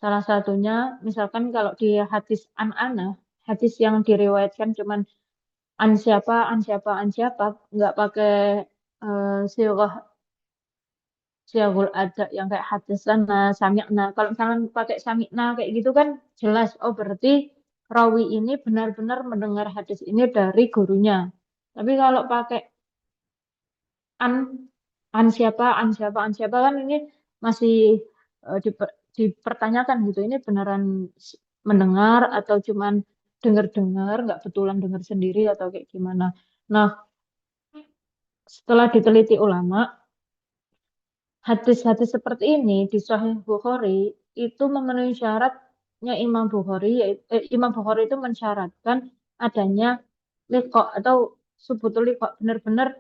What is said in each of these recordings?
Salah satunya, misalkan kalau di hadis an-ana, hadis yang diriwayatkan cuman an siapa, an siapa, nggak pakai sirah siagul ada yang kayak hadis sana, sami'na. Kalau misalkan pakai sami'na kayak gitu kan jelas, oh berarti rawi ini benar-benar mendengar hadis ini dari gurunya. Tapi kalau pakai an an siapa kan ini masih dipertanyakan gitu. Ini beneran mendengar atau cuman dengar-dengar, nggak betulan dengar sendiri atau kayak gimana. Nah, setelah diteliti ulama, hadis-hadis seperti ini di Sahih Bukhari itu memenuhi syaratnya Imam Bukhari, yaitu Imam Bukhari itu mensyaratkan adanya liqa atau subutul liqa, benar-benar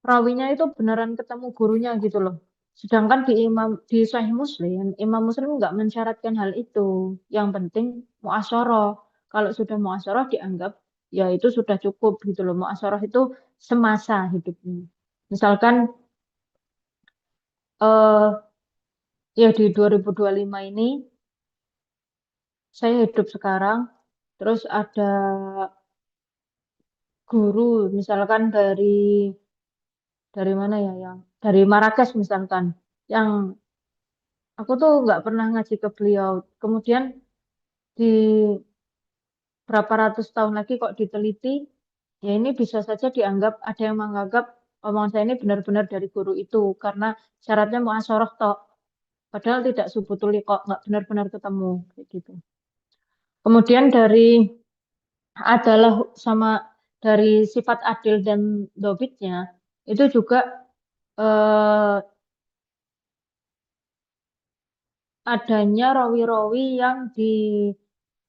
rawinya itu beneran ketemu gurunya gitu loh. Sedangkan di Sahih Muslim, Imam Muslim nggak mensyaratkan hal itu. Yang penting muasyarah. Kalau sudah muasyarah dianggap ya itu sudah cukup gitu loh. Muasyarah itu semasa hidupnya. Misalkan eh ya di 2025 ini saya hidup sekarang, terus ada guru misalkan dari mana ya, yang dari Marrakesh misalkan, yang aku tuh nggak pernah ngaji ke beliau. Kemudian di berapa ratus tahun lagi kok diteliti, ya ini bisa saja dianggap ada yang menganggap omongan saya ini benar-benar dari guru itu karena syaratnya muasyarah tok. Padahal tidak subutul liqa, nggak benar-benar ketemu kayak gitu. Kemudian adalah sama dari sifat adil dan dobitnya itu juga eh, adanya rawi-rawi yang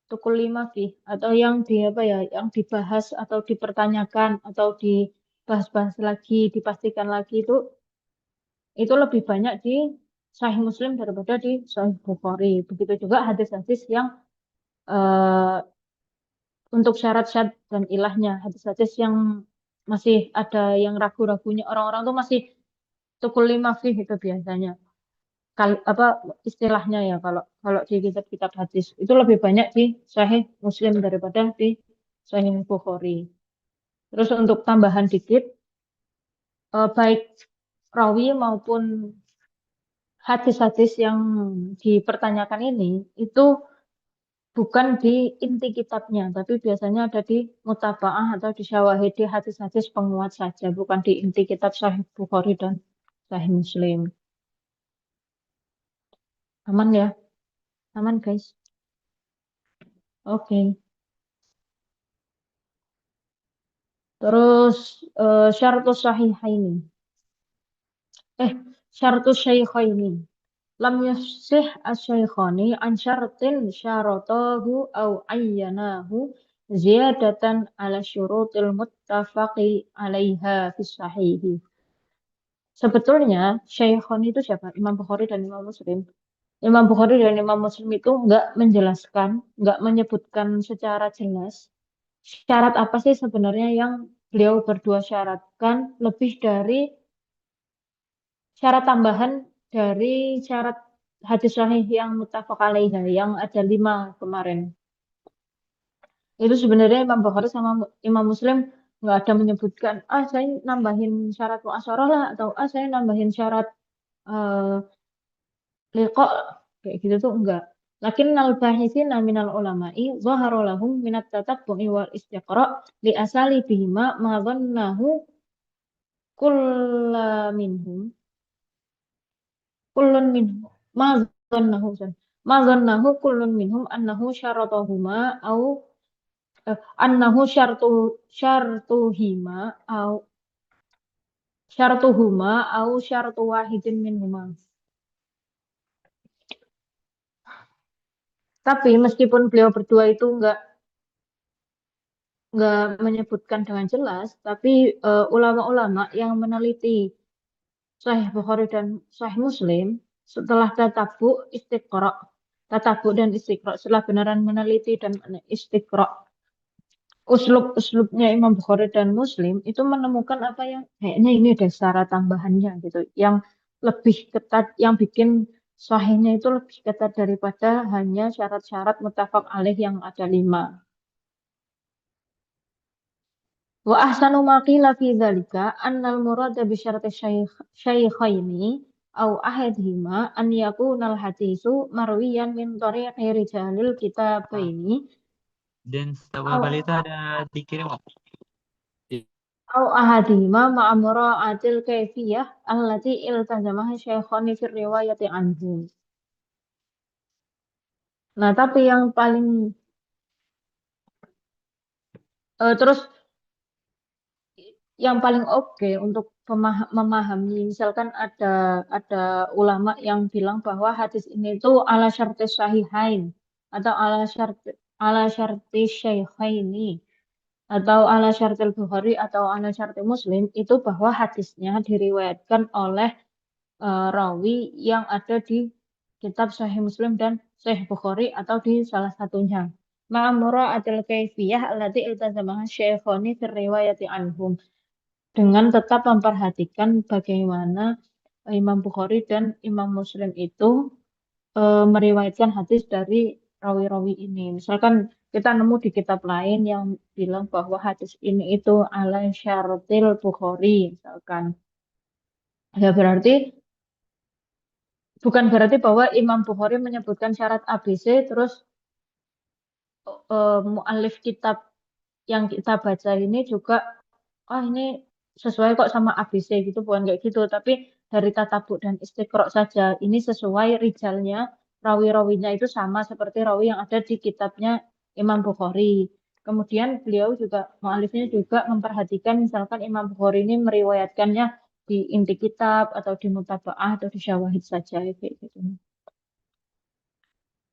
tukul lima fih atau yang di apa ya, yang dibahas atau dipertanyakan atau dibahas-bahas lagi, dipastikan lagi itu lebih banyak di Sahih Muslim daripada di Sahih Bukhari. Begitu juga hadis-hadis yang eh, untuk syarat-syarat dan ilahnya, hadis-hadis yang masih ada yang ragu-ragunya orang-orang tuh masih tukul lima fih itu biasanya. Apa istilahnya ya, kalau kalau di kitab-kitab hadis itu lebih banyak di Sahih Muslim daripada di Sahih Bukhari. Terus untuk tambahan dikit, baik rawi maupun hadis-hadis yang dipertanyakan ini itu bukan di inti kitabnya, tapi biasanya ada di mutabaah atau di syawahid, di hadis-hadis penguat saja, bukan di inti kitab Sahih Bukhari dan Sahih Muslim. Aman ya? Aman guys. Oke. Terus syaratus sahihaini. Eh, syaratus syaikhaini. Lam yasih as-syaikhani an syaratin syaratahu au ayyanahu ziyadatan ala syurutil muttafaqi alaiha fis sahihi. Sebetulnya syaikhani itu siapa? Imam Bukhari dan Imam Muslim. Imam Bukhari dan Imam Muslim itu nggak menjelaskan, nggak menyebutkan secara jelas syarat apa sih sebenarnya yang beliau berdua syaratkan lebih dari syarat tambahan dari syarat hadis sahih yang muttafaq alaiha yang ada 5 kemarin. Itu sebenarnya Imam Bukhari sama Imam Muslim nggak ada menyebutkan, ah saya nambahin syarat muasyarah lah, atau ah saya nambahin syarat eh liqa, kayak gitu tuh enggak. Lakin al-bahithina minal ulama'i zahara lahum minat tatabbu'i wal istiqra' li asali bihima ma dhannahu kulla minhum kullun minhum ma dhannahu ma dhannahu kullun minhum annahu syaratahuma au annahu syartuhima au syartuhuma au syartu wahidin minhuma. Tapi meskipun beliau berdua itu nggak menyebutkan dengan jelas, tapi ulama-ulama yang meneliti Sahih Bukhari dan Sahih Muslim setelah tatabu dan istiqra, setelah beneran meneliti dan istiqra uslub-uslubnya Imam Bukhari dan Muslim itu menemukan apa yang kayaknya ini ada syarat tambahannya gitu, yang lebih ketat, yang bikin sahihnya itu lebih ketat daripada hanya syarat-syarat muttafaq alaih yang ada 5. Wa ahsanu ma qila fi dzalika annal murada bi syarati syaikhaini au ahadihima an yakuna al hadisu marwiyan min tariqi rijalil Ah, kitabaini dan setelah au balik itu ada dikirim nggak? au ahadihima ma'a mura'atil kaifiyah allati iltazamaha syaikhani fi riwayati anhu. Nah, tapi yang paling terus yang paling oke untuk memahami, misalkan ada ulama yang bilang bahwa hadis ini itu ala syarti sahihain atau ala syarti syaikhaini atau ala syartil Bukhari atau ala syarti Muslim, itu bahwa hadisnya diriwayatkan oleh rawi yang ada di kitab Sahih Muslim dan Sahih Bukhari atau di salah satunya. Ma'amura atil kaifiyah allati iltazamaha syaikhoni fi riwayati anhum, dengan tetap memperhatikan bagaimana Imam Bukhari dan Imam Muslim itu meriwayatkan hadis dari rawi-rawi ini. Misalkan kita nemu di kitab lain yang bilang bahwa hadis ini itu ala syaratil Bukhari, misalkan. Ya berarti bukan berarti bahwa Imam Bukhari menyebutkan syarat ABC terus mu'alif kitab yang kita baca ini juga ini sesuai kok sama ABC gitu, bukan kayak gitu, tapi dari tatabuk dan istiqro saja ini sesuai rijalnya, rawi-rawinya itu sama seperti rawi yang ada di kitabnya Imam Bukhari. Kemudian beliau juga, mu'alifnya juga memperhatikan misalkan Imam Bukhari ini meriwayatkannya di inti kitab atau di mutaba'ah atau di syawahid saja kayak gitu.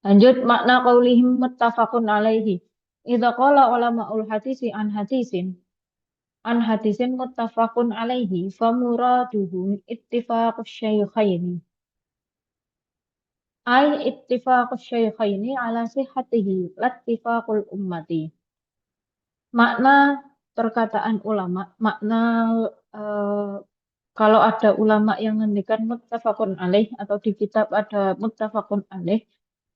Lanjut makna qaulihim muttafaqun alaihi. Idza qala ulama'ul hadisi an hadisin muttafaqun alaihi famuraduhu ittifaqus syaikhaini. Ai ittifaqus syaikhaini ala sihhatihi lattifaqul ummati. Makna perkataan ulama, makna eh, kalau ada ulama yang ngendikan muttafaqun alaih atau di kitab ada muttafaqun alaih.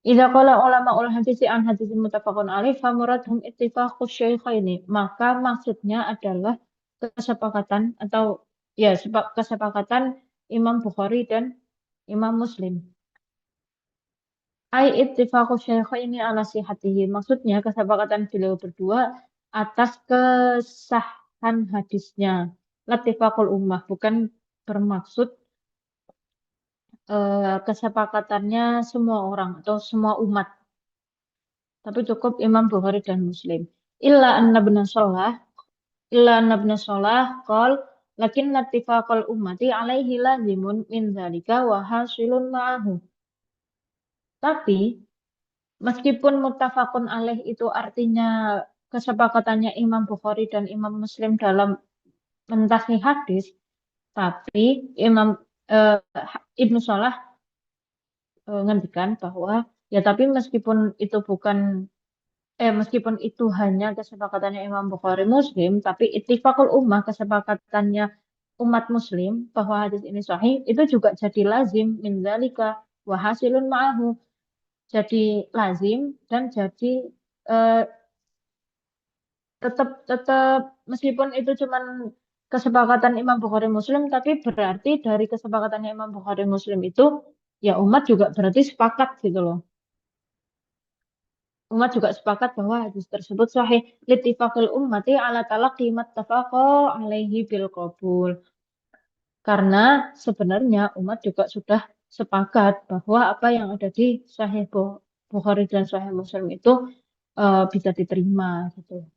Idza qala ulama ul hadisi an hadisin muttafaqun alaih famuradhum ittifaqus syaikhaini. Maka maksudnya adalah kesepakatan atau ya kesepakatan Imam Bukhari dan Imam Muslim. Ai ittifaqus syaikhaini ala sihhatihi. Maksudnya kesepakatan beliau berdua atas kesahan hadisnya. Latifaqul ummah bukan bermaksud kesepakatannya semua orang atau semua umat, tapi cukup Imam Bukhari dan Muslim. Illa anna ibn Salah, illa anna ibn Salah qol lakin nattifaqal ummati alaihi lazimun min dzalika wa hasilun ma'ahu. Tapi meskipun muttafaqun alaih itu artinya kesepakatannya Imam Bukhari dan Imam Muslim dalam mentasih hadis, tapi eh, Ibnu Salah ngendikan bahwa ya tapi meskipun itu hanya kesepakatannya Imam Bukhari Muslim, tapi ittifaqul ummah, kesepakatannya umat Muslim bahwa hadis ini sahih, itu juga jadi lazim min dzalika wa hasilun ma'ahu, jadi lazim dan jadi eh, tetap tetap meskipun itu cuman kesepakatan Imam Bukhari Muslim, tapi berarti dari kesepakatannya Imam Bukhari Muslim itu ya umat juga berarti sepakat gitu loh. Umat juga sepakat bahwa hadis tersebut sahih littifaqil ummati ala talaqi mattafaqa alaihi bil qabul. Karena sebenarnya umat juga sudah sepakat bahwa apa yang ada di Sahih Bukhari dan Sahih Muslim itu bisa diterima gitu.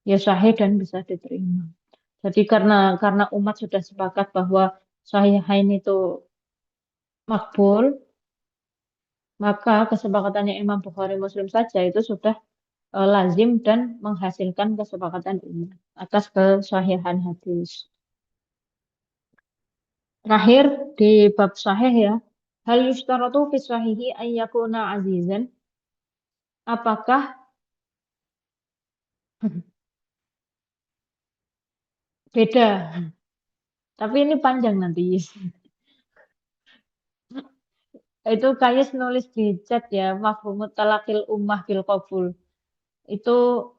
Ya sahih dan bisa diterima. Jadi karena umat sudah sepakat bahwa Sahihain itu makbul, maka kesepakatannya Imam Bukhari Muslim saja itu sudah lazim dan menghasilkan kesepakatan umum atas kesahihan hadis. Terakhir di bab sahih ya, hal yustaratu fi sahihi ayyakuna azizan. Apakah beda? Tapi ini panjang nanti. Itu Kayus nulis di chat ya, mafhumut talakil ummah bil qabul. Itu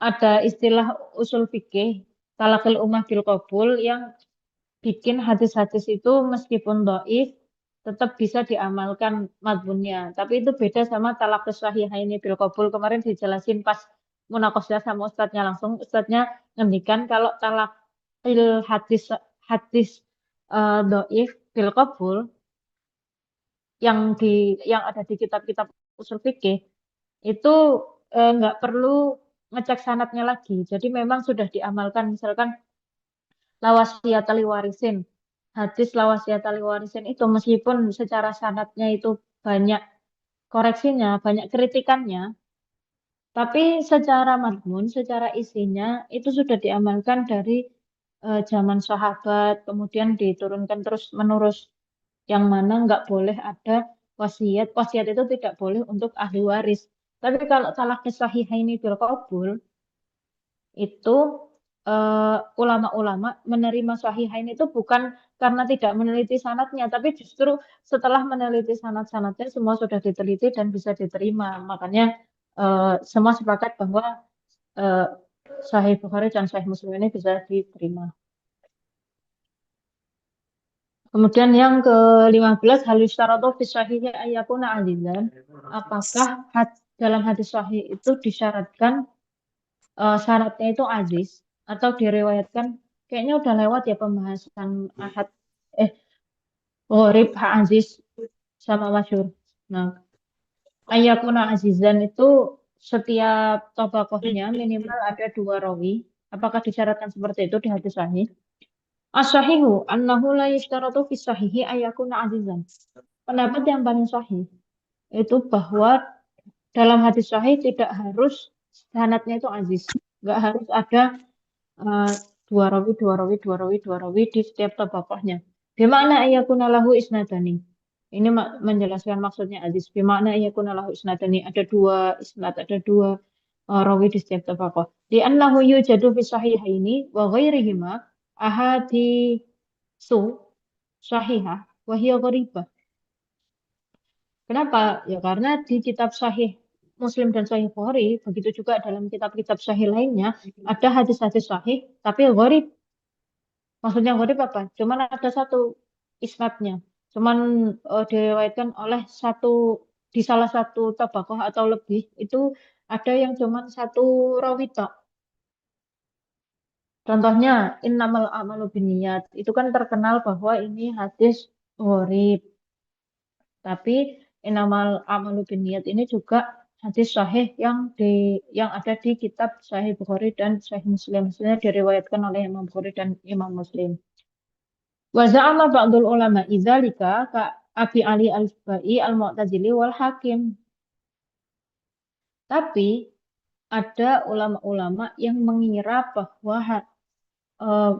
ada istilah usul fikih talakil ummah bil qabul yang bikin hadis-hadis itu meskipun dhaif tetap bisa diamalkan madmunnya. Tapi itu beda sama talaqus sahihaini bil qabul. Kemarin dijelasin pas munaqasyah sama ustadznya langsung. Ustadznya ngendikan kalau talaqil hadis hadis dhaif bil qabul yang ada di kitab-kitab usul fikih itu nggak perlu ngecek sanatnya lagi. Jadi memang sudah diamalkan. Misalkan lawasiyat ali warisin. Hadis lawasiyat ali warisin itu meskipun secara sanatnya itu banyak koreksinya, banyak kritikannya, tapi secara madmun, secara isinya itu sudah diamalkan dari zaman sahabat, kemudian diturunkan terus menerus, yang mana nggak boleh ada wasiat. Wasiat itu tidak boleh untuk ahli waris. Tapi kalau talaqi sahihaini bil qabul itu ulama-ulama menerima sahihain itu bukan karena tidak meneliti sanatnya, tapi justru setelah meneliti sanat-sanatnya semua sudah diteliti dan bisa diterima. Makanya semua sepakat bahwa eh, Sahih Bukhari dan Sahih Muslim ini bisa diterima. Kemudian yang ke-15 halus syaratu fi sahihi ayyakuna azizan. Apakah dalam hadis sahih itu disyaratkan syaratnya itu aziz atau diriwayatkan kayaknya udah lewat ya pembahasan ahad eh gharib ha aziz sama masyhur. Nah, ayyakuna azizan itu setiap tobakohnya minimal ada dua rawi. Apakah disyaratkan seperti itu di hadis sahih? As-sahihu annahu la yushtaratu fi sahihi ayyakuna azizan. Pendapat yang paling sahih itu bahwa dalam hadis sahih tidak harus sanadnya itu aziz. Nggak harus ada eh, dua rawi, dua rawi, dua rawi, dua rawi di setiap tabakohnya. Bimana ayakuna lahu isnadani. Ini menjelaskan maksudnya hadis. Bimana ayakuna lahu isnadani. Ada dua isnad, ada dua rawi di setiap tabakoh. Di annahu yujadu fi sahihaini wa ghairihima ahadisu sahihah wa hiya gharibah. Kenapa? Ya karena di kitab Sahih Muslim dan Sahih Bukhari, begitu juga dalam kitab-kitab Sahih lainnya, ada hadis-hadis Sahih, tapi gharib. Maksudnya gharib apa? Cuman ada satu isnadnya. Cuman diriwayatkan oleh satu di salah satu tabaqah atau lebih itu ada yang cuman satu rawi tok. Contohnya innamal a'malu binniyat. Itu kan terkenal bahwa ini hadis gharib. Tapi inamal amalu binniyat ini juga hadis sahih yang ada di kitab Sahih Bukhari dan Sahih Muslim. Maksudnya diriwayatkan oleh Imam Bukhari dan Imam Muslim. Wa za'ama ba'dul ulama idzalika ka Abi Ali Al-Bai Al-Mu'tazili wal Hakim. Tapi ada ulama-ulama yang mengira bahwa eh,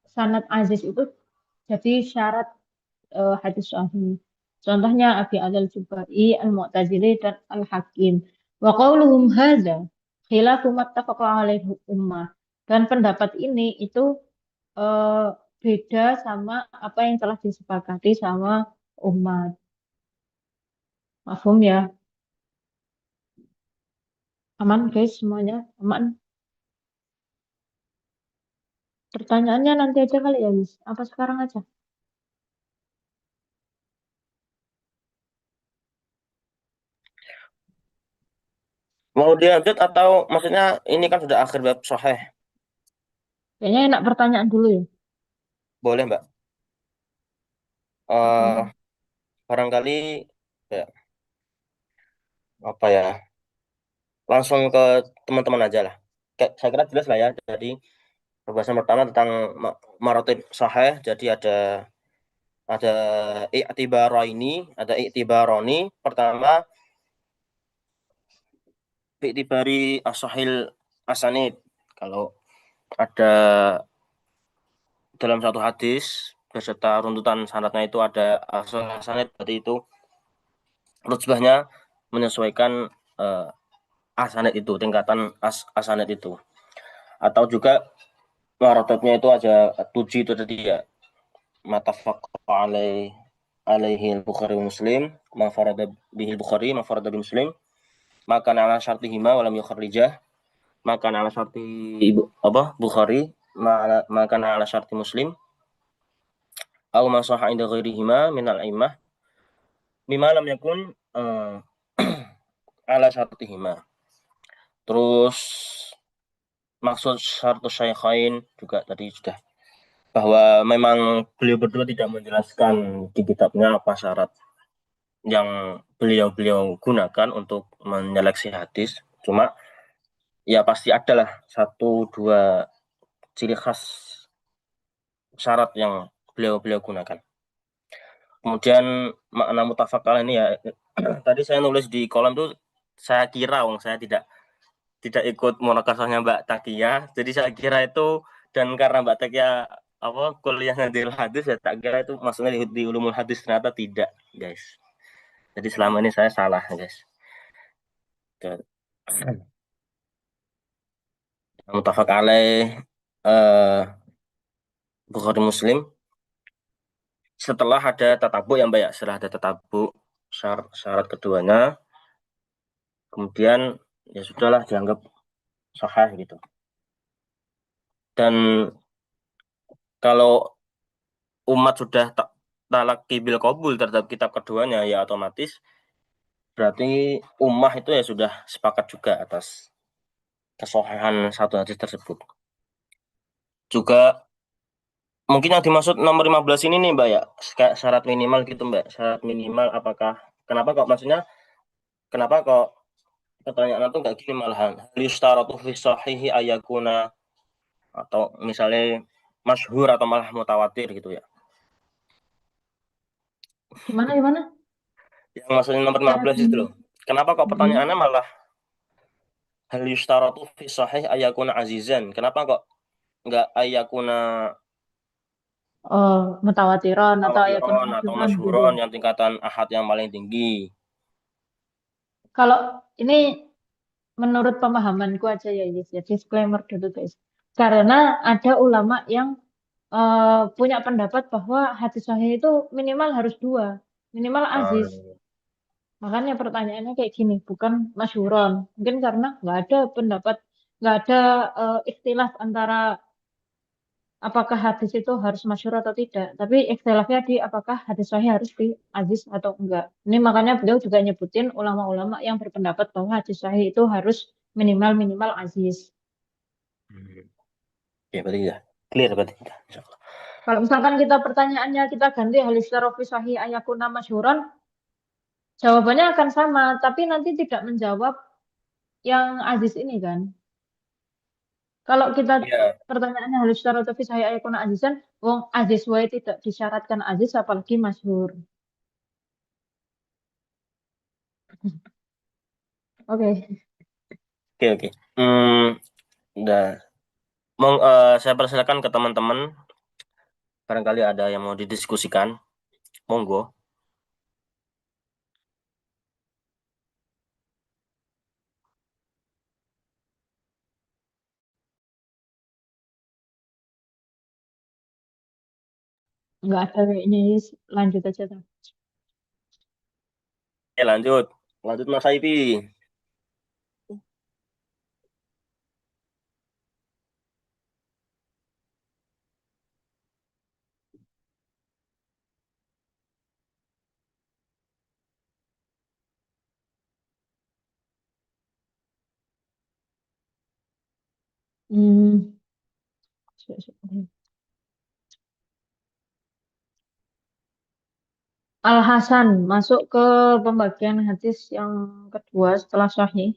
sanad aziz itu jadi syarat hadis sahih. Contohnya Abi Al-Jubai, Al-Mu'tazili, dan Al-Hakim. Wa qauluhum hadza khilafu mattafaqa alaihi ummah. Dan pendapat ini itu eh, beda sama apa yang telah disepakati sama umat. Mafhum ya? Aman guys semuanya? Aman? Pertanyaannya nanti aja kali ya, Miss. Apa sekarang aja? Mau dilanjut atau maksudnya ini kan sudah akhir bab sahih. Kayaknya enak pertanyaan dulu ya. Boleh, Mbak. Boleh. Barangkali ya, apa ya? Langsung ke teman-teman aja lah. Saya kira jelas lah ya. Jadi pembahasan pertama tentang maratib sahih. Jadi ada i'tibaraini, ada i'tibaroni. Pertama, i'tibari as-sahil asanid. Kalau ada dalam satu hadis beserta runtutan sanadnya itu ada asal asanid, berarti itu rutbahnya menyesuaikan asanid itu, tingkatan asanid itu. Atau juga maratibnya itu ada tuji itu tadi ya, matafaq alaih, alaihi al-Bukhari wa Muslim, ma farada bihi al-Bukhari, ma farada bi Muslim, maka ala syartihima wa lam yukharrijah, maka ala syarti Bukhari, maka ala syarti Muslim, aw ma sahha inda ghairihima min al-a'immah, mimma lam yakun ala syartihima. Terus maksud syartu syaikhain juga tadi sudah, bahwa memang beliau berdua tidak menjelaskan di kitabnya apa syarat yang beliau gunakan untuk menyeleksi hadis. Cuma ya pasti adalah 1-2 ciri khas syarat yang beliau gunakan. Kemudian makna mutafaq alaih ini ya, tadi saya nulis di kolom tuh, saya kira saya tidak ikut munakasahnya Mbak Takia, jadi saya kira itu, dan karena Mbak Takia kuliahnya di hadis, ya tak kira itu maksudnya di ulumul hadis, ternyata tidak, guys. Jadi selama ini saya salah, guys. Muttafaq alaih Bukhari Muslim, setelah ada tatabuk ya Mbak ya, setelah ada tatabuk syarat keduanya, kemudian ya sudahlah dianggap sahih gitu. Dan kalau umat sudah talaqi bil qabul terhadap kitab keduanya, ya otomatis berarti ummah itu ya sudah sepakat juga atas kesahihan satu hadis tersebut. Juga mungkin yang dimaksud nomor 15 ini nih Mbak ya, syarat minimal gitu Mbak. Syarat minimal kenapa kok pertanyaan itu enggak gini malahan. Yustaratu fi sahihi ayakuna, atau misalnya masyhur atau malah mutawatir gitu ya. Gimana? Yang maksudnya nomor 15 itu loh. Kenapa kok pertanyaannya malah hal yustaratu fi sahih ayakuna azizan? Kenapa kok enggak ayakuna mutawatiron atau ayakun atau masyhuron gitu. masyhuron yang tingkatan ahad yang paling tinggi? Kalau ini menurut pemahamanku aja ya, disclaimer dulu guys. Karena ada ulama yang punya pendapat bahwa hadis sahih itu minimal harus 2, minimal aziz. Makanya pertanyaannya kayak gini, bukan masyhuron. Mungkin karena nggak ada ikhtilaf antara apakah hadis itu harus masyhur atau tidak. Tapi ikhtilafnya di apakah hadis sahih harus di aziz atau enggak. Ini makanya beliau juga nyebutin ulama-ulama yang berpendapat bahwa hadis sahih itu harus minimal aziz. Ya berarti ya clear berarti. Kalau misalkan pertanyaannya kita ganti hadis fi sahih ayakuna masyhuran, jawabannya akan sama, tapi nanti tidak menjawab yang aziz ini kan. Kalau kita pertanyaannya halus secara fi sahih ayakuna azizan, wong aziz wae tidak disyaratkan aziz apalagi masyhur. Oke. Udah. Saya persilakan ke teman-teman. Barangkali ada yang mau didiskusikan. Monggo. Enggak ada kayaknya, lanjut aja tuh. Ya lanjut Mas Aipi. Al-Hasan masuk ke pembagian hadis yang kedua setelah sahih.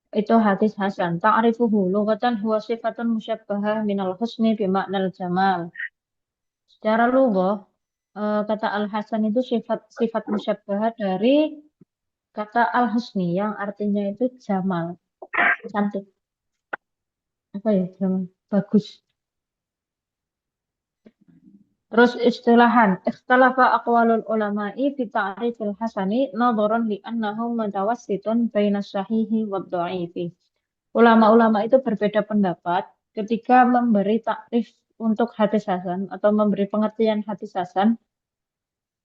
Itu hadis hasan. Ta'rifuhu lughatan huwa sifatun musyabbahah minal husni bima'nal jamal. Secara lughah, kata al-hasan itu sifat musyabbahah dari kata al-husni yang artinya itu jamal, cantik. Apa ya, jamal? Bagus. Terus istilahan, ikhtalafa aqwalul ulama'i fi ta'rifil hasani nadharan li annahu mutawassitun baina sahihi wad dha'ifi. Ulama-ulama itu berbeda pendapat ketika memberi takrif untuk hadis hasan atau memberi pengertian hadis hasan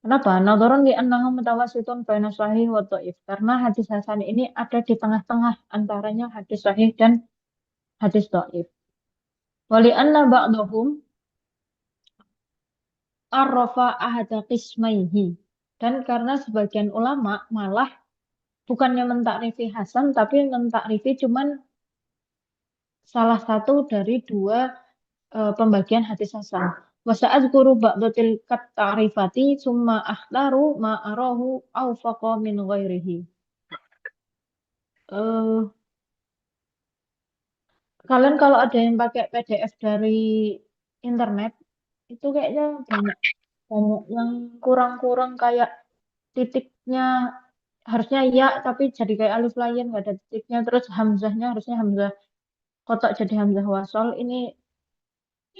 Kenapa? Nadharan li annahu mutawassitun baina sahih wa dhaif. Karena hadis hasan ini ada di tengah-tengah antaranya hadis sahih dan hadis dhaif. Wa li anna ba'dahum arrafa ahada qismaihi. Dan karena sebagian ulama malah bukannya mentakrifi hasan tapi mentakrifi cuman salah satu dari dua pembagian hadis hasan. Wa sa'adzkuru ba'da tilkat ta'rifati summa akhtaru ma arahu awfaqa min ghairihi. Eh, Kalian kalau ada yang pakai PDF dari internet itu kayaknya banyak banyak yang kurang-kurang kayak titiknya harusnya ya tapi jadi kayak alif lain nggak ada titiknya terus hamzahnya harusnya hamzah kotak jadi hamzah wasol ini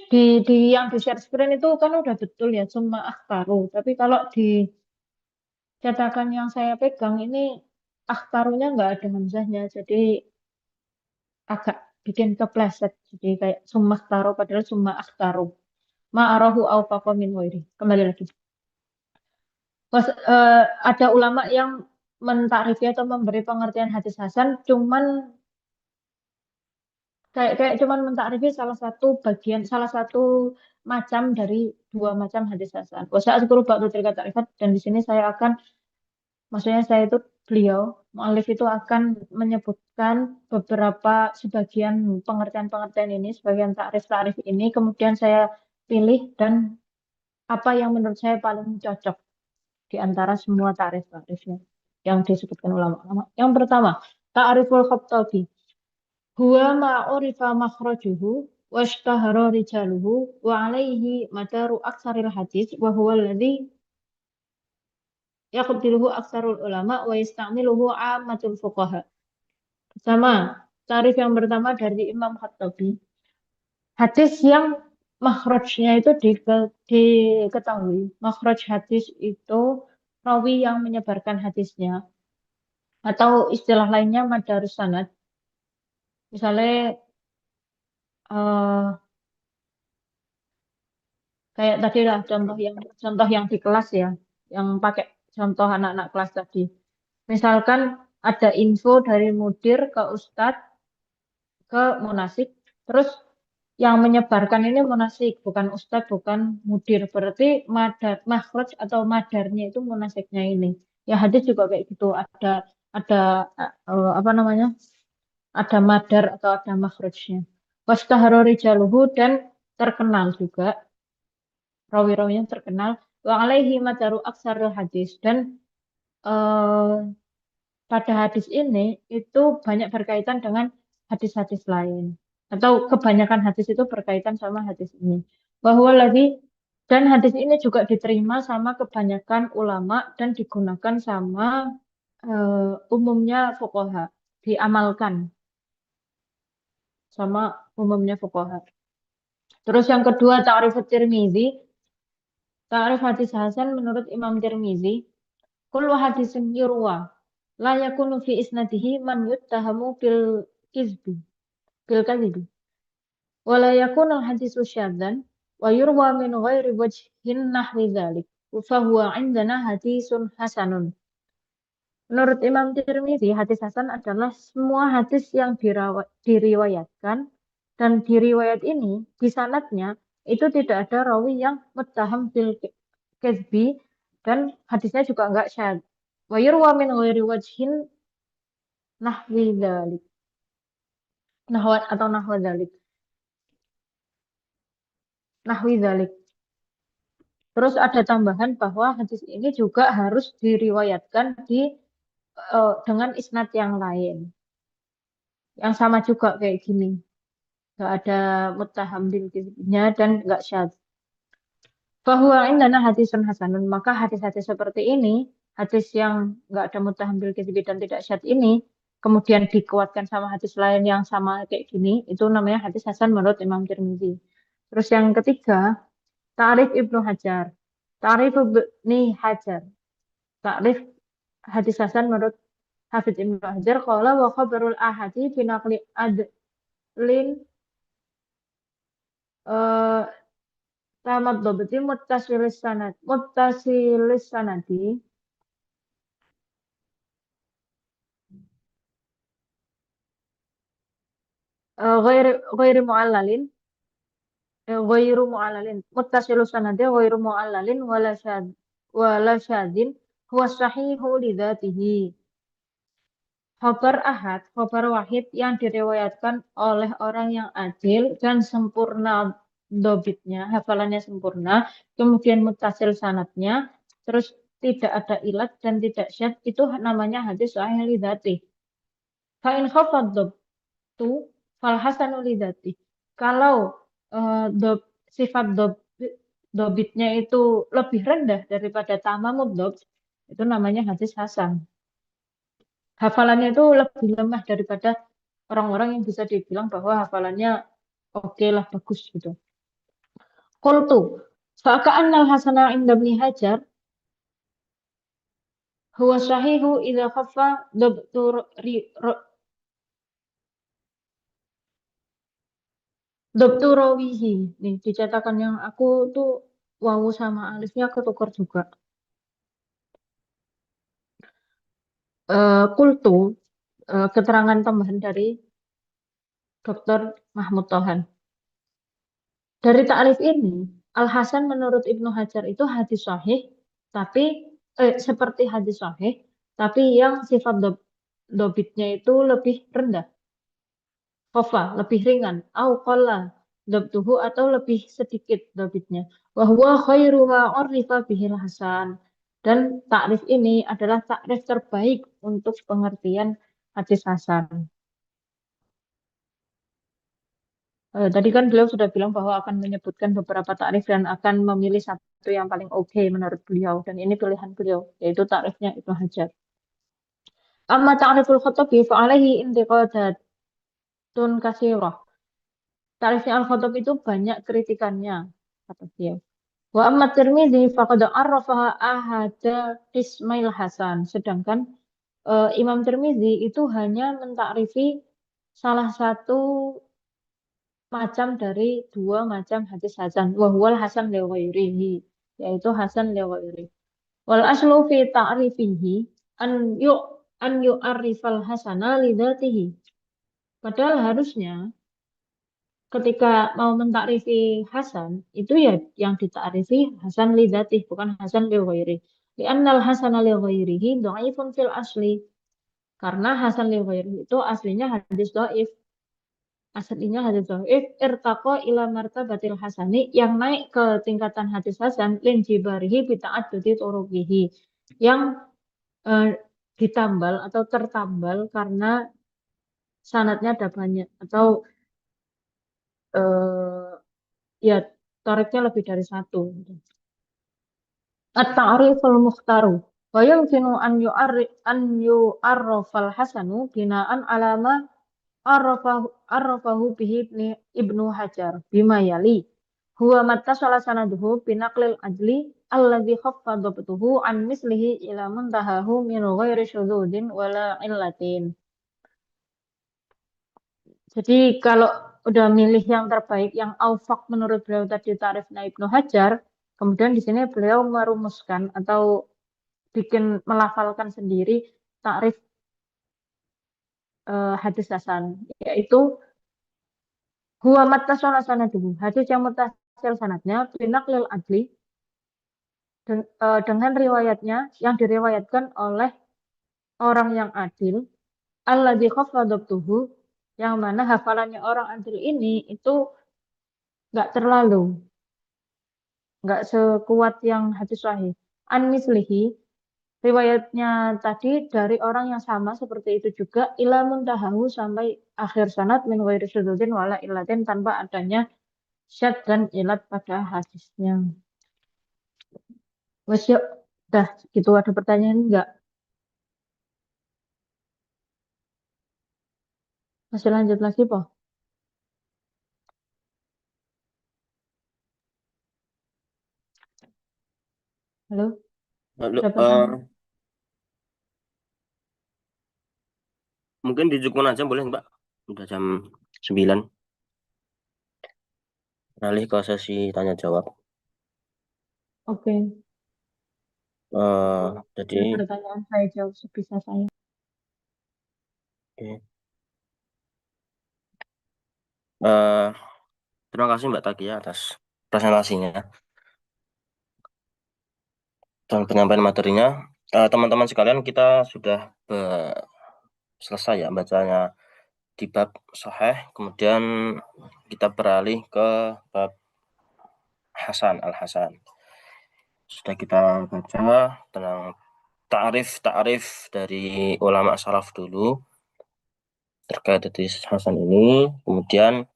di yang di share screen itu kan udah betul ya cuma akhtaru tapi kalau di cetakan yang saya pegang ini akhtarunya nggak ada hamzahnya jadi agak bikin kepleset jadi kayak summa akhtaru padahal summa akhtaru ma'arahu au faqa min ghairi. Kembali lagi. Ada ulama yang mentakrifi atau memberi pengertian hadis hasan cuman kayak cuman mentakrifi salah satu bagian salah satu macam dari dua macam hadis hasan. Saat guru ba'du tilka ta'rifat dan di sini saya akan maksudnya saya itu beliau mu'allif itu akan menyebutkan beberapa sebagian pengertian-pengertian ini, sebagian takrif-takrif ini kemudian saya pilih dan apa yang menurut saya paling cocok di antara semua takrif-takrifnya yang disebutkan ulama-ulama. Yang pertama, ta'riful Khattabi. Huwa ma'urifa makhrajuhu washtahara rijaluhu wa alaihi madaru aksaril hadis wa huwa alladhi yaqdiruhu aksarul ulama wa yasta'miluhu ammatul fuqaha. Sama, tarif yang pertama dari Imam Khattabi. Hadis yang makhrajnya itu diketahui. Makhraj hadis itu rawi yang menyebarkan hadisnya. Atau istilah lainnya madarus sanad. Misalnya eh, kayak tadi lah contoh yang di kelas ya, yang pakai contoh anak-anak kelas tadi. Misalkan ada info dari mudir ke ustadz ke munasik, terus yang menyebarkan ini munasik, bukan ustadz, bukan mudir. Berarti makhraj atau madarnya itu munasiknya ini. Ya hadis juga kayak gitu, ada apa namanya? Ada madar atau ada makhrajnya. Wastahara rijaluhu dan terkenal juga rawi-rawinya terkenal wa alaihi madaru aksarul hadis dan eh, pada hadis ini itu banyak berkaitan dengan hadis-hadis lain atau kebanyakan hadis itu berkaitan sama hadis ini bahwa lagi dan hadis ini juga diterima sama kebanyakan ulama dan digunakan sama umumnya fuqaha diamalkan sama umumnya fuqaha. Terus yang kedua ta'rif Tirmizi. Ta'rif hadis hasan menurut Imam Tirmizi, kullu hadisin yurwa la yakunu fi isnadihi man yuttahamu kizbi, bil kadhibi. Wa la yakunu hadisu syadzan wa yurwa min ghairi wajhin nahwi dzalik. Fa huwa indana hadisun hasanun. Menurut Imam Tirmizi, hadis hasan adalah semua hadis yang diriwayatkan dan di riwayat ini di sanadnya itu tidak ada rawi yang muttaham bil kezbi dan hadisnya juga enggak syad. Wa yurwa min ghairi wajhin nahwi dzalik. Nahwa atau nahwa dzalik. Nahwi dzalik. Terus ada tambahan bahwa hadis ini juga harus diriwayatkan dengan isnad yang lain. Yang sama juga kayak gini. Nggak ada muttaham bil kizbinya dan nggak syadz. Bahwa indana hadisun hasanun, maka hadis-hadis seperti ini, hadis yang nggak ada muttaham bil kizbi dan tidak syadz ini, kemudian dikuatkan sama hadis lain yang sama kayak gini, itu namanya hadis hasan menurut Imam Tirmizi. Terus yang ketiga, ta'rif Ibnu Hajar. Ta'rif Ibnu Hajar. Ta'rif hadis hasan menurut Hafidz Ibnu Hajar, qala wa khabarul ahadi binaqli adlin tamat dobiti muttasilis sanadi ghairi ghairi mu'allalin ghairu mu'allalin muttasilus sanadi ghairu mu'allalin wala syadin huwa sahihu lidzatihi. Khobar ahad, khobar wahid yang diriwayatkan oleh orang yang adil dan sempurna dobitnya, hafalannya sempurna, kemudian mutasil sanatnya, terus tidak ada ilat dan tidak syad, itu namanya hadis sahih lidzati. Fa'in khafad dobtu fal hasanu lidzati. Kalau sifat dobitnya itu lebih rendah daripada tamamud dobt, itu namanya hadis hasan. Hafalannya itu lebih lemah daripada orang-orang yang bisa dibilang bahwa hafalannya oke lah, bagus gitu. Qultu faka'annal hasana inda Ibni Hajar huwa sahihu idza khaffa dabtu rawihi. Nih dicetakan yang aku tuh wawu sama alifnya ketukar juga. Qultu keterangan tambahan dari Dr. Mahmud Tohan. Dari ta'rif ini, Al-Hasan menurut Ibnu Hajar itu hadis sahih, tapi seperti hadis sahih, tapi yang sifat dobitnya itu lebih rendah. Khofa, lebih ringan. Au qalla dobtuhu atau lebih sedikit dobitnya. Wa huwa khairu ma urifa bihil hasan. Dan ta'rif ini adalah ta'rif terbaik untuk pengertian hadis hasan. Tadi kan beliau sudah bilang bahwa akan menyebutkan beberapa takrif dan akan memilih satu yang paling oke menurut beliau. Dan ini pilihan beliau, yaitu takrifnya Ibnu Hajar. Amma ta'riful Khattabi fa'alaihi intiqadatun katsirah. Takrifnya Al-Khattabi itu banyak kritikannya, kata beliau. Wa amma Tirmidzi faqad arrafaha ahada qismail hasan. Sedangkan Imam Tirmidzi itu hanya mentakrifi salah satu macam dari dua macam hadis hasan, wahwal hasan li ghairihi, yaitu hasan li ghairihi. Wal aslu fi ta'rifihi an yu an yu'arrifal hasana li dzatihi. Padahal harusnya ketika mau mentakrifi hasan itu ya yang ditakrifi hasan li dzatihi, bukan hasan li ghairihi. Li'annal hasana li ghairihi dhaifun fil asli. Karena hasan li ghairihi itu aslinya hadis dhaif. Aslinya hadis dhaif irtaqa ila martabatil hasani yang naik ke tingkatan hadis hasan lin jibarihi bita'addudi turuqihi yang ditambal atau tertambal karena sanadnya ada banyak atau ya tariknya lebih dari satu. At-ta'riful mukhtaru wa yumkinu an yu'arrafal hasanu binaan alama arrafahu bihi Ibnu Hajar bima yali huwa mattasala sanaduhu binaqlil adli alladhi khaffa dhabtuhu an mislihi ila muntahahu min ghairi syudzudin wala illatin. Jadi kalau udah milih yang terbaik, yang awfaq menurut beliau tadi tarifnya Ibnu Hajar, kemudian di sini beliau merumuskan atau bikin melafalkan sendiri takrif hadis hasan, yaitu huwa mattasala sanaduhu, hadis yang muttasil sanadnya binaqlil adli dengan riwayatnya yang diriwayatkan oleh orang yang adil, alladzi khaffa dhabtuhu, yang mana hafalannya orang adil ini itu nggak sekuat yang hadis sahih. An mislihi, riwayatnya tadi dari orang yang sama seperti itu juga ila muntahahu sampai akhir sanad min ghairi syudzin wala illatin tanpa adanya syad dan ilat pada hadisnya. Wes yuk, dah gitu, ada pertanyaan enggak? Masih lanjut lagi, Po? Halo, Lalu, ada pertanyaan? mungkin dijukun aja boleh Mbak? Udah jam 9. Beralih ke sesi tanya jawab. Oke. Jadi Pertanyaan saya jawab sebisa saya. oke. Eh, terima kasih Mbak Takia atas presentasinya dan penyampaian materinya. Teman-teman sekalian, kita sudah selesai ya bacanya di bab Sahih, kemudian kita beralih ke bab Hasan al-Hasan. Sudah kita baca tentang ta'rif dari ulama salaf dulu terkait hadis Hasan ini. Kemudian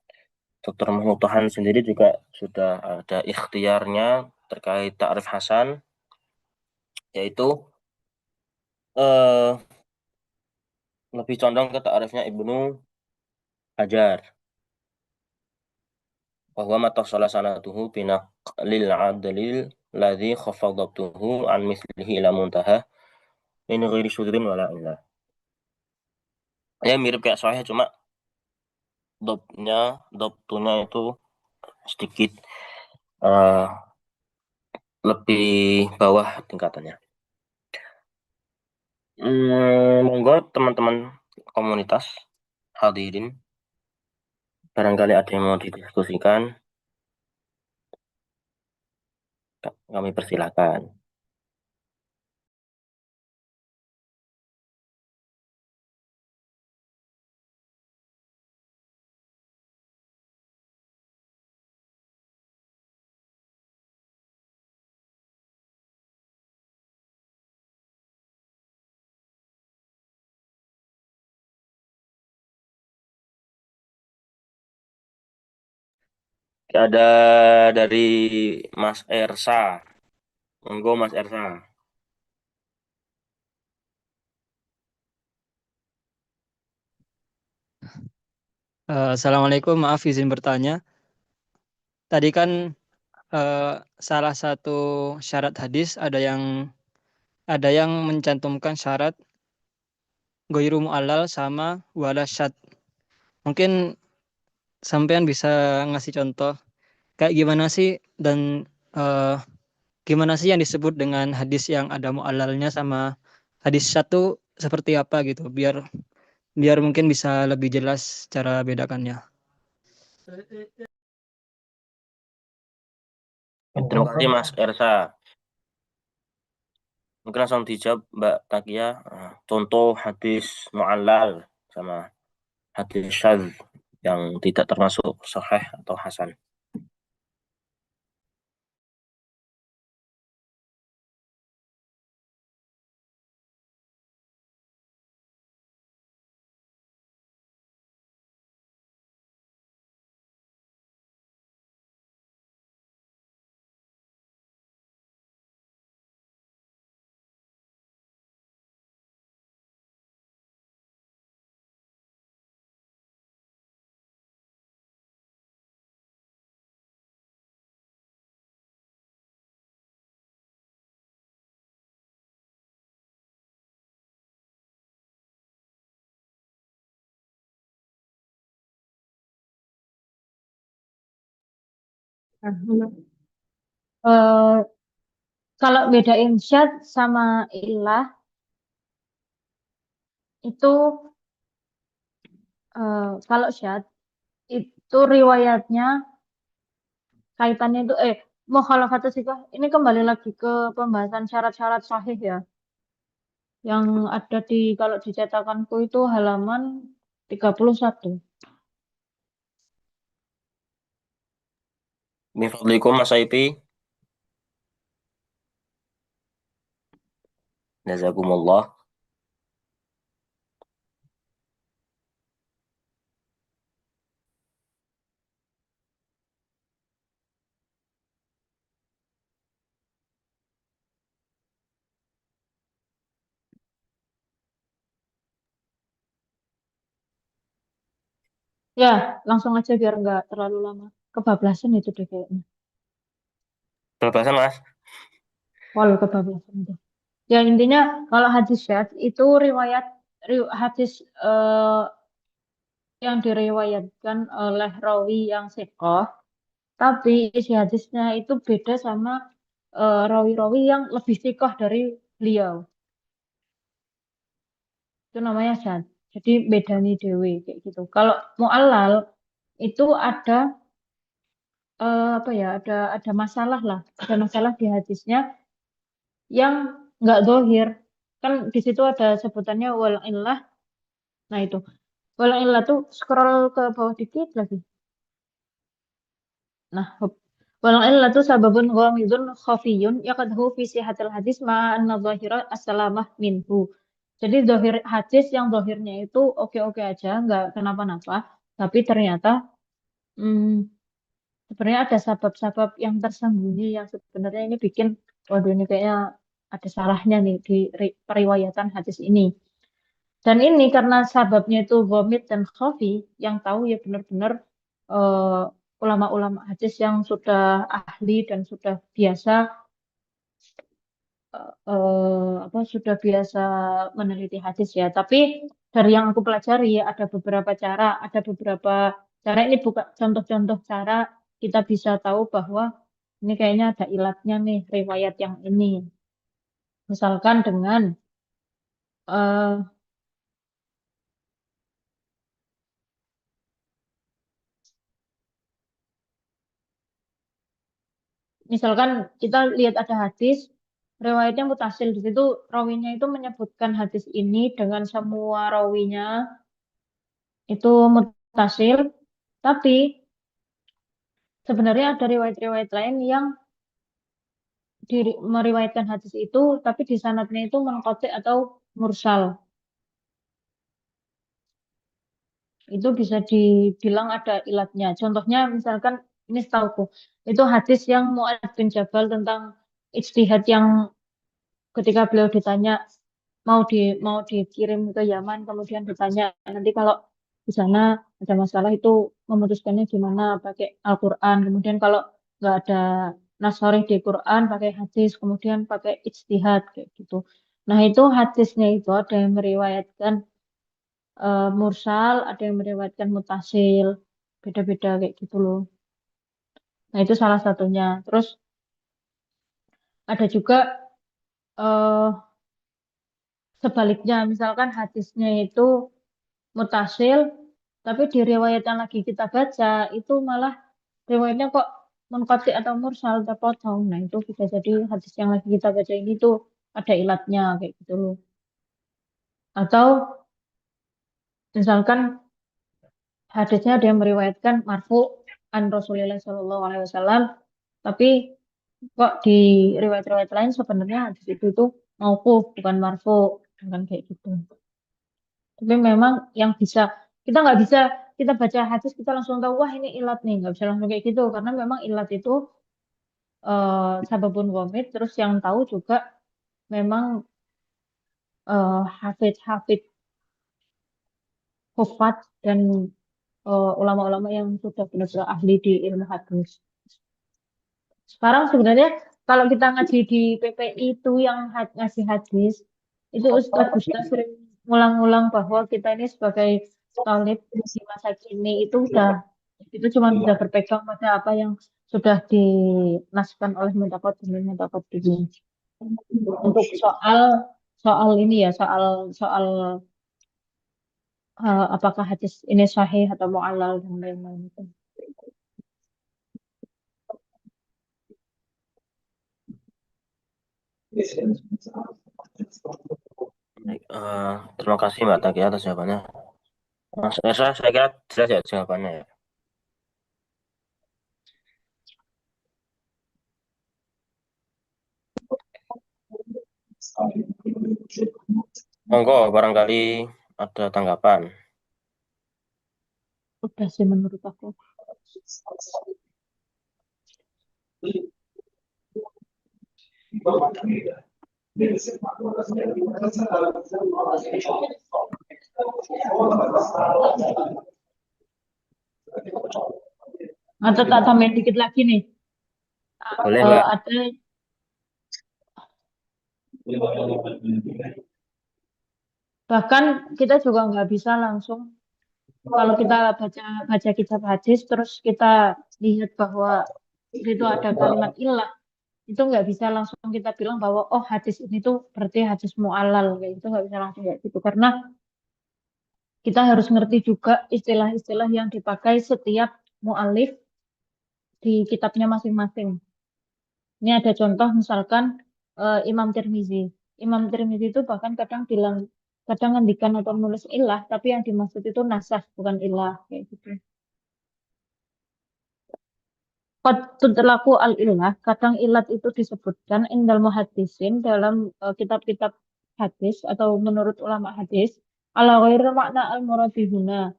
Dr. Mahmud Tohan sendiri juga sudah ada ikhtiarnya terkait ta'rif Hasan, yaitu eh, lebih condong ke ta'rifnya Ibnu Hajar, bahwa matasala sanatuhu binaqlil adlil ladzi khafadatuhu an mislihi ila muntaha min ghairi sudrin wala illa. Ya mirip kayak Sahih, cuma dobtunya itu sedikit eh, lebih bawah tingkatannya. Monggo teman-teman komunitas hadirin, barangkali ada yang mau didiskusikan, kami persilakan. Ada dari Mas Ersa. Monggo Mas Ersa. Assalamualaikum, maaf izin bertanya. Tadi kan salah satu syarat hadis ada yang mencantumkan syarat ghairu mu'allal sama wala syad. Mungkin sampean bisa ngasih contoh kayak gimana sih dan eh, gimana sih yang disebut dengan hadis yang ada mu'allalnya sama hadis syad tuh seperti apa gitu biar biar mungkin bisa lebih jelas cara bedakannya. Terima kasih Mas Ersa. Mungkin langsung dijawab Mbak Takia. Contoh hadis mu'allal sama hadis syadz yang tidak termasuk sahih atau hasan. Nah, eh, kalau bedain syad sama ilah itu kalau syad itu riwayatnya kaitannya itu mukhalafatus thiqah ini kembali lagi ke pembahasan syarat-syarat sahih ya yang ada di kalau di cetakanku itu halaman 31. Bifadlikum Mas Aipi. Jazakumullah. Ya, langsung aja biar nggak terlalu lama. Kebablasan itu deh kayaknya. Bebasan Mas. Walau kebablasan itu. Ya intinya kalau hadis syadz itu riwayat hadis yang diriwayatkan oleh rawi yang sikoh, tapi isi hadisnya itu beda sama rawi-rawi yang lebih thiqah dari beliau. Itu namanya syad. Jadi bedani dewe kayak gitu. Kalau mu'allal itu ada apa ya? Ada masalah lah. Ada masalah di hadisnya yang nggak dohir. Kan di situ ada sebutannya wal illah. Nah itu. Wal illah tuh scroll ke bawah dikit lagi. Nah, wal illatu sababun ghamidun khafiyun yaqadhu fi sihatil hadis ma'anna dhahira as-salamah minhu. Jadi dohir hadis yang dohirnya itu oke-oke aja, nggak kenapa-napa. Tapi ternyata hmm, sebenarnya ada sabab-sabab yang tersembunyi yang sebenarnya ini bikin, waduh ini kayaknya ada salahnya nih di periwayatan hadis ini. Dan ini karena sababnya itu ghamid dan khafi, yang tahu ya benar-benar eh, ulama-ulama hadis yang sudah ahli dan sudah biasa apa sudah biasa meneliti hadis ya. Tapi dari yang aku pelajari ada beberapa cara ini bukan contoh-contoh cara kita bisa tahu bahwa ini kayaknya ada ilatnya nih riwayat yang ini. Misalkan dengan eh, misalkan kita lihat ada hadis riwayatnya mutasil di situ rawinya itu menyebutkan hadis ini dengan semua rawinya itu mutasil, tapi sebenarnya ada riwayat-riwayat lain yang meriwayatkan hadis itu tapi di sanadnya itu munqati atau mursal. Itu bisa dibilang ada ilatnya. Contohnya misalkan ini setauku itu hadis yang Mu'adz bin Jabal tentang ijtihad yang ketika beliau ditanya mau dikirim ke Yaman kemudian ditanya nanti kalau di sana ada masalah itu memutuskannya gimana pakai Al-Qur'an, kemudian kalau nggak ada nas sharih di Quran pakai hadis, kemudian pakai ijtihad kayak gitu. Nah itu hadisnya itu ada yang meriwayatkan mursal, ada yang meriwayatkan mutasil, beda-beda kayak gitu loh. Nah itu salah satunya. Terus ada juga eh, sebaliknya, misalkan hadisnya itu mutasil, tapi di riwayat yang lagi kita baca itu malah riwayatnya kok munqati atau mursal terpotong. Nah itu bisa jadi hadis yang lagi kita baca ini tuh ada ilatnya kayak gitu loh. Atau misalkan hadisnya ada yang meriwayatkan marfu an Rasulillah Shallallahu Alaihi Wasallam, tapi kok di riwayat-riwayat lain sebenarnya hadis itu tuh mauquf bukan marfu, kan kayak gitu. Tapi memang yang bisa kita nggak bisa kita baca hadis kita langsung tahu wah ini ilat nih, nggak bisa langsung kayak gitu karena memang ilat itu sababun ghamid, terus yang tahu juga memang hafid hufat dan ulama-ulama yang sudah benar-benar ahli di ilmu hadis. Sekarang sebenarnya kalau kita ngaji di PPI itu yang ngasih hadis itu Ustadz Gusda sering ngulang-ngulang bahwa kita ini sebagai talib di masa kini itu udah itu cuma bisa berpegang pada apa yang sudah dinaskan oleh Mendakot dan Mendakot ini. Untuk soal soal ini ya soal soal apakah hadis ini sahih atau mu'allal dan lain-lain itu. Baik, terima kasih Mbak Taki atas jawabannya. Mas Esa, saya kira jelas ya jawabannya ya. Monggo, barangkali ada tanggapan. Udah sih menurut aku. Atau tak tambahin dikit lagi nih. Boleh Mbak. Ada bahkan kita juga nggak bisa langsung kalau kita baca kitab hadis terus kita lihat bahwa itu ada kalimat ilah Itu nggak bisa langsung kita bilang bahwa oh hadis ini tuh berarti hadis mu'allal kayak itu nggak bisa langsung kayak gitu karena kita harus ngerti juga istilah-istilah yang dipakai setiap mu'alif di kitabnya masing-masing. Ini ada contoh misalkan Imam Tirmizi. Imam Tirmizi itu bahkan kadang bilang kadang ngendikan atau nulis ilah tapi yang dimaksud itu nasah bukan ilah kayak gitu. Qad tutlaqu al-illah, kadang ilat itu disebutkan indal muhaddisin dalam kitab-kitab hadis atau menurut ulama hadis ala ghairi makna al-muradi huna,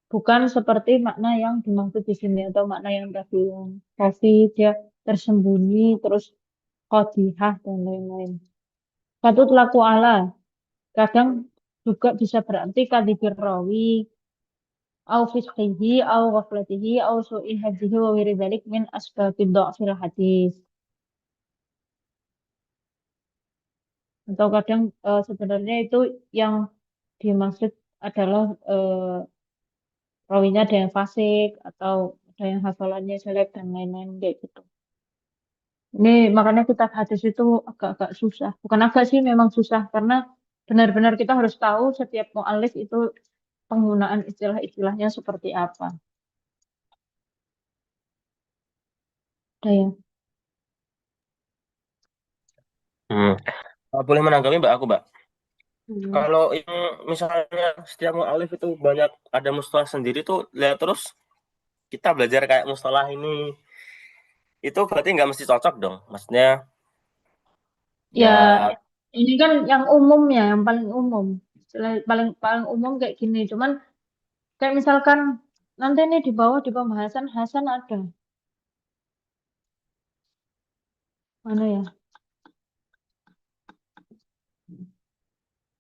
bukan seperti makna yang dimaksud di sini atau makna yang tadi yang dia tersembunyi terus qadihah dan lain-lain. Qad laku ala, kadang juga bisa berarti kadibir rawi au fisqihi au ghaflatihi au su'i hadihi wa wiri dzalik min asbabid dha'fil hadis. Atau kadang sebenarnya itu yang dimaksud adalah rawinya ada yang fasik atau ada yang hafalannya jelek dan lain-lain kayak gitu. Ini makanya kitab hadis itu agak-agak susah. Bukan agak sih, memang susah karena benar-benar kita harus tahu setiap mu'alif itu penggunaan istilah-istilahnya seperti apa. Udah ya. Boleh menanggapi Mbak aku, Mbak? Hmm. Kalau yang misalnya setiap mu'alif itu banyak ada mustalah sendiri tuh, lihat terus kita belajar kayak mustalah ini, itu berarti nggak mesti cocok dong. Maksudnya Ya, ya, ini kan yang umumnya, yang paling umum. Istilah paling paling umum kayak gini. Cuman kayak misalkan nanti nih di bawah di pembahasan Hasan ada. Mana ya?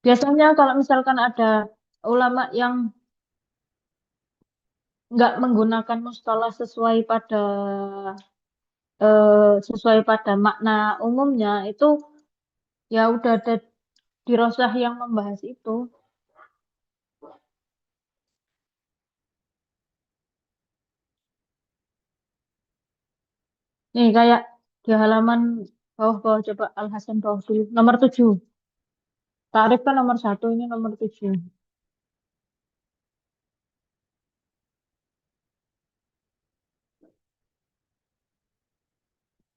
Biasanya kalau misalkan ada ulama yang nggak menggunakan mustalah sesuai pada makna umumnya itu ya udah ada dirosah yang membahas itu. Nih kayak di halaman bawah-bawah coba Al Hasan bawah dulu nomor 7. Tarif kan nomor 1, ini nomor 7.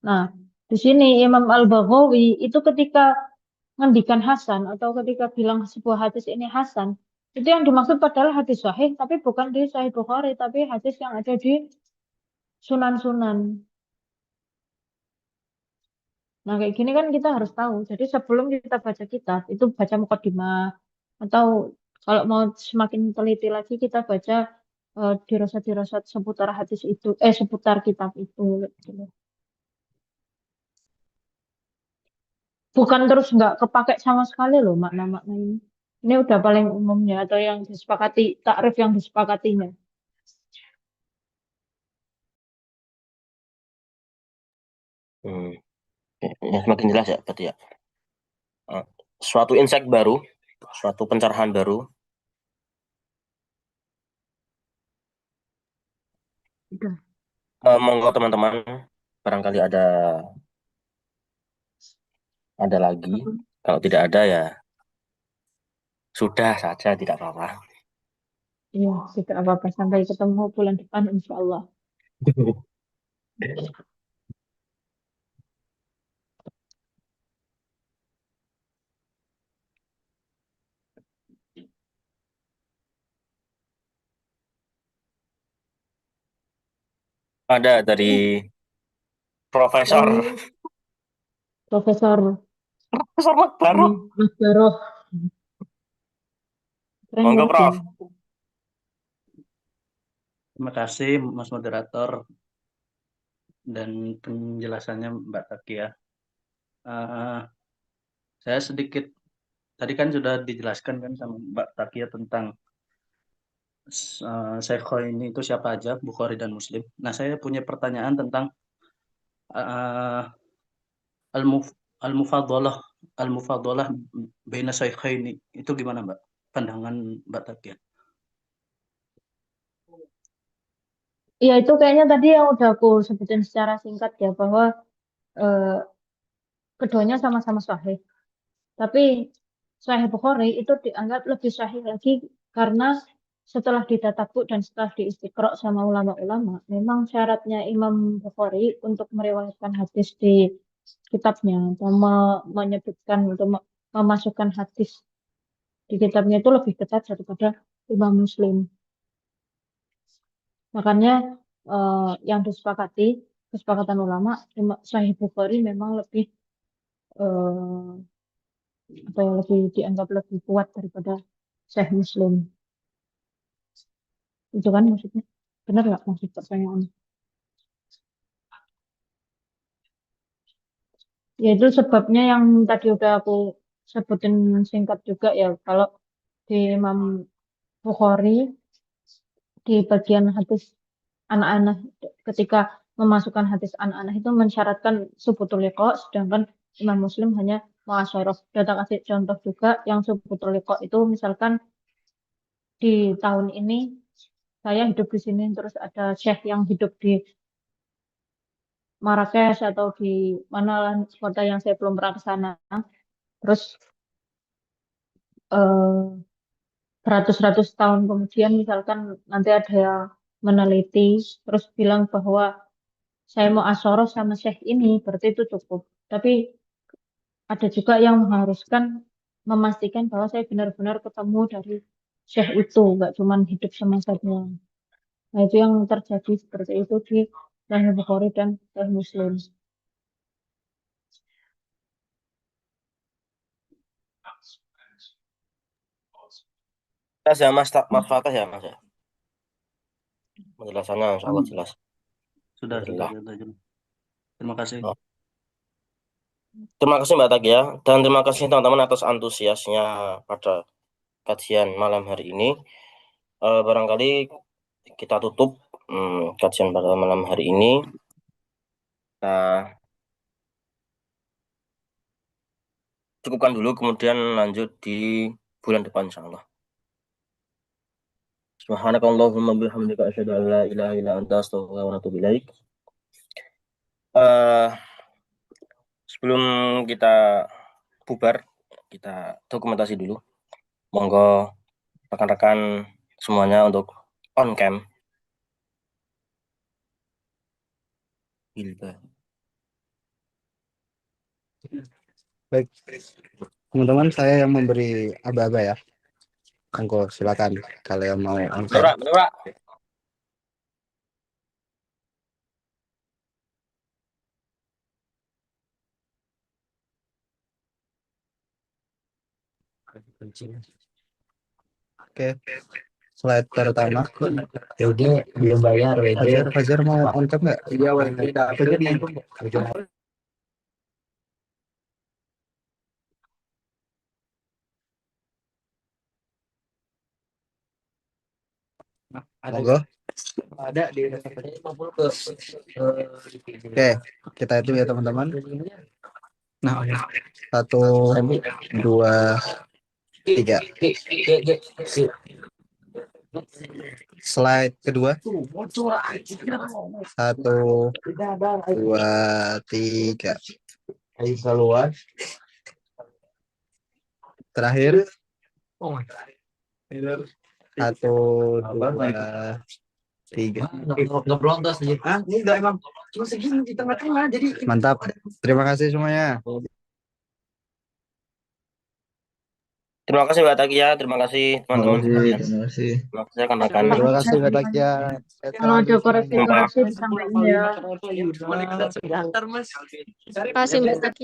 Nah, di sini Imam Al-Baghawi itu ketika ngendikan Hasan atau ketika bilang sebuah hadis ini Hasan, itu yang dimaksud padahal hadis sahih, tapi bukan di Sahih Bukhari, tapi hadis yang ada di Sunan-Sunan. Nah, kayak gini kan kita harus tahu. Jadi sebelum kita baca kitab, itu baca mukadimah atau kalau mau semakin teliti lagi kita baca dirasat-dirasat seputar hadis itu, seputar kitab itu gitu loh. Bukan terus nggak kepake sama sekali loh makna-makna ini. Ini udah paling umumnya atau yang disepakati, takrif yang disepakatinya. ya semakin jelas ya berarti ya. Suatu insight baru, suatu pencerahan baru. Udah. Monggo teman-teman, barangkali ada lagi. Kalau tidak ada ya sudah saja, tidak apa-apa. Iya, tidak apa-apa. Sampai ketemu bulan depan, insya Allah. Ada dari Profesor Profesor Profesor baru. Mas Baroh. Keren Monggo banget Prof. ya. Terima kasih Mas Moderator dan penjelasannya Mbak Takia. Saya sedikit tadi kan sudah dijelaskan kan sama Mbak Takia tentang Shaykhain ini itu siapa aja, Bukhari dan Muslim. Nah, saya punya pertanyaan tentang uh, al-mufadalah al-mufadalah baina Shaykhain itu gimana Mbak? Pandangan Mbak Takia. Iya, itu kayaknya tadi yang udah aku sebutin secara singkat ya, bahwa keduanya sama-sama sahih. Tapi Sahih Bukhari itu dianggap lebih sahih lagi karena setelah ditatabuk dan setelah diistiqra sama ulama-ulama, memang syaratnya Imam Bukhari untuk meriwayatkan hadis di kitabnya atau menyebutkan untuk memasukkan hadis di kitabnya itu lebih ketat daripada Imam Muslim. Makanya yang disepakati kesepakatan ulama, Sahih Bukhari memang lebih lebih dianggap lebih kuat daripada Sahih Muslim. Itu kan maksudnya. Benar nggak maksud pertanyaannya? Ya itu sebabnya yang tadi udah aku sebutin singkat juga ya. Kalau di Imam Bukhari di bagian hadis anak-anak ketika memasukkan hadis anak-anak itu mensyaratkan subutul liqa, sedangkan Imam Muslim hanya muasyarah. Kita kasih contoh juga yang subutul liqa itu misalkan di tahun ini saya hidup di sini terus ada syekh yang hidup di Marrakesh atau di mana lah kota yang saya belum pernah ke sana. Terus eh, beratus-ratus tahun kemudian misalkan nanti ada yang meneliti terus bilang bahwa saya mau asyoroh sama syekh ini, berarti itu cukup. Tapi ada juga yang mengharuskan memastikan bahwa saya benar-benar ketemu dari syekh itu, nggak cuma hidup sama saya. Nah, itu yang terjadi seperti itu di Sahih Bukhari dan Sahih Muslim. Ya Mas Fatah ya Mas ya. Penjelasannya insya Allah jelas. Sudah. Alhamdulillah. Terima kasih. Oh. Terima kasih Mbak Tagia dan terima kasih teman-teman atas antusiasnya pada kajian malam hari ini. Barangkali kita tutup kajian pada malam hari ini. Kita cukupkan dulu, kemudian lanjut di bulan depan insya Allah. Subhanakallahumma bihamdika asyhadu an la ilaha illa anta astaghfiruka wa atubu ilaik. Sebelum kita bubar, kita dokumentasi dulu. Monggo rekan-rekan semuanya untuk on cam. Baik, teman-teman, saya yang memberi aba-aba ya. Monggo silakan kalau yang mau on cam. Bener. Oke, slide pertama. Ya udah belum bayar Fajar mau on cam nggak? Iya, Monggo. ada di Oke, kita itu ya teman-teman. Nah, 1, 2, 3. Slide kedua. 1, 2, 3. keluar. Terakhir. 1, 2, 3. Nggak pelontos nih. Enggak, emang cuma segini di tengah-tengah jadi Mantap. Terima kasih semuanya. Terima kasih Mbak Tagia, terima kasih teman-teman sekalian. Terima kasih. Terima kasih rekan-rekan. Terima kasih Mbak Tagia. Kalau ada koreksi-koreksi disampaikan ya. Sebentar, Mas. Terima kasih Mbak Taki.